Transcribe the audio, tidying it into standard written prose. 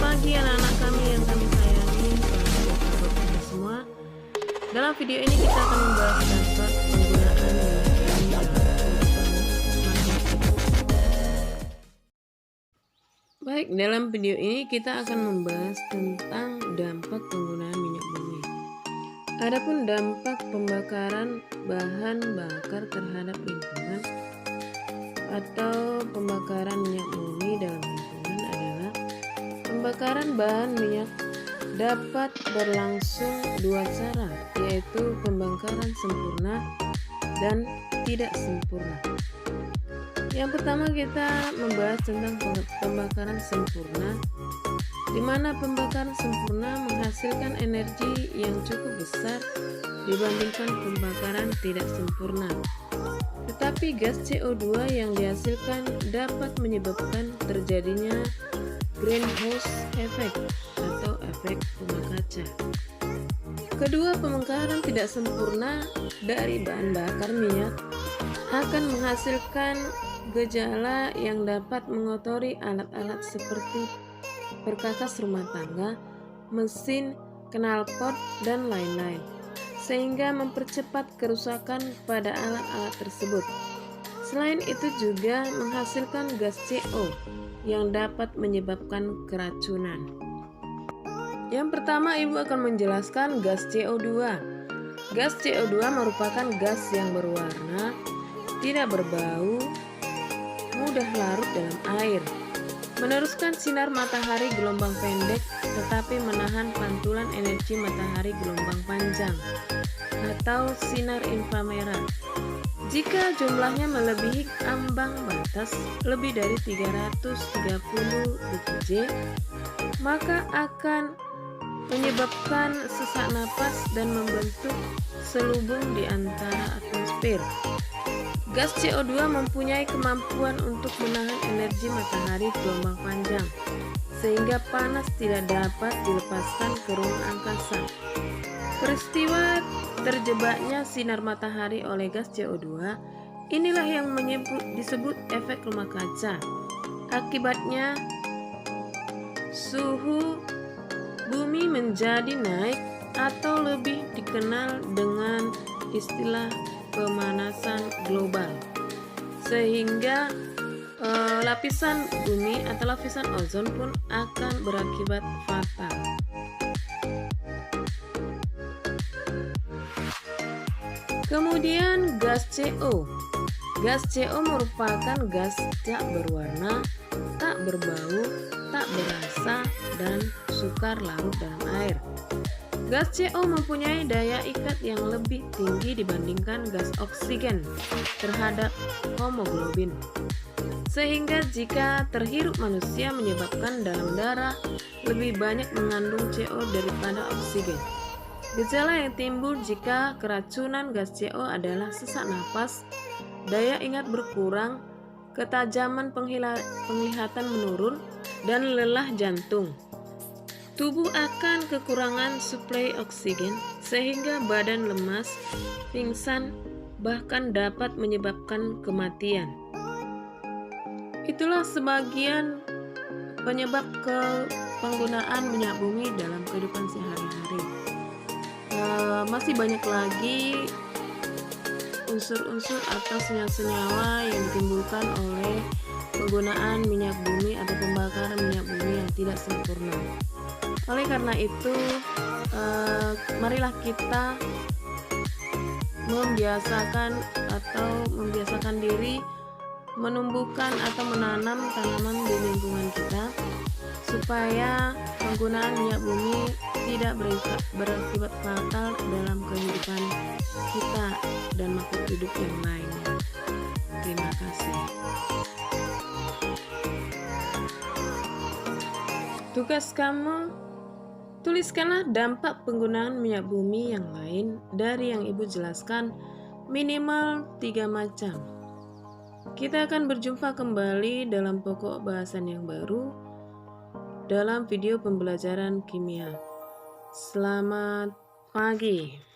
pagi anak-anak kami yang kami sayangi, sahabat kita semua. Dalam video ini kita akan membahas dampak penggunaan minyak bumi dalam kehidupan manusia. Baik, dalam video ini kita akan membahas tentang dampak penggunaan minyak bumi. Adapun dampak pembakaran bahan bakar terhadap lingkungan atau pembakaran minyak bumi dalam lingkungan adalah pembakaran bahan minyak dapat berlangsung dua cara, yaitu pembakaran sempurna dan tidak sempurna. Yang pertama kita membahas tentang pembakaran sempurna, di mana pembakaran sempurna menghasilkan energi yang cukup besar dibandingkan pembakaran tidak sempurna. Tetapi gas CO2 yang dihasilkan dapat menyebabkan terjadinya greenhouse effect atau efek rumah kaca. Kedua, pembakaran tidak sempurna dari bahan bakar minyak akan menghasilkan gejala yang dapat mengotori alat-alat seperti perkakas rumah tangga, mesin, knalpot, dan lain-lain, sehingga mempercepat kerusakan pada alat-alat tersebut. Selain itu juga menghasilkan gas CO yang dapat menyebabkan keracunan. Yang pertama, Ibu akan menjelaskan gas CO2. Gas CO2 merupakan gas yang berwarna, tidak berbau, mudah larut dalam air, meneruskan sinar matahari gelombang pendek tetapi menahan pantulan energi matahari gelombang panjang atau sinar inframerah. Jika jumlahnya melebihi ambang batas lebih dari 330 dkj, maka akan menyebabkan sesak napas dan membentuk selubung di antara atmosfer. Gas CO2 mempunyai kemampuan untuk menahan energi matahari gelombang panjang, sehingga panas tidak dapat dilepaskan ke ruang angkasa. Peristiwa terjebaknya sinar matahari oleh gas CO2 inilah yang disebut efek rumah kaca. Akibatnya, suhu bumi menjadi naik atau lebih dikenal dengan istilah pemanasan global, sehingga lapisan bumi atau lapisan ozon pun akan berakibat fatal. Kemudian gas CO. Gas CO merupakan gas tak berwarna, tak berbau, tak berasa, dan sukar larut dalam air. Gas CO mempunyai daya ikat yang lebih tinggi dibandingkan gas oksigen terhadap hemoglobin, sehingga jika terhirup manusia menyebabkan dalam darah lebih banyak mengandung CO daripada oksigen. Gejala yang timbul jika keracunan gas CO adalah sesak napas, daya ingat berkurang, ketajaman penglihatan menurun, dan lelah jantung. Tubuh akan kekurangan suplai oksigen sehingga badan lemas, pingsan, bahkan dapat menyebabkan kematian. Itulah sebagian penyebab penggunaan minyak bumi dalam kehidupan sehari-hari. Masih banyak lagi unsur-unsur atau senyawa-senyawa yang ditimbulkan oleh penggunaan minyak bumi atau pembakaran minyak bumi yang tidak sempurna. Oleh karena itu, marilah kita membiasakan diri menumbuhkan atau menanam tanaman di lingkungan kita, supaya penggunaan minyak bumi tidak berakibat fatal dalam kehidupan kita dan makhluk hidup yang lainnya. Terima kasih. Tugas kamu, tuliskanlah dampak penggunaan minyak bumi yang lain dari yang Ibu jelaskan, minimal 3 macam. Kita akan berjumpa kembali dalam pokok bahasan yang baru dalam video pembelajaran kimia. Selamat pagi.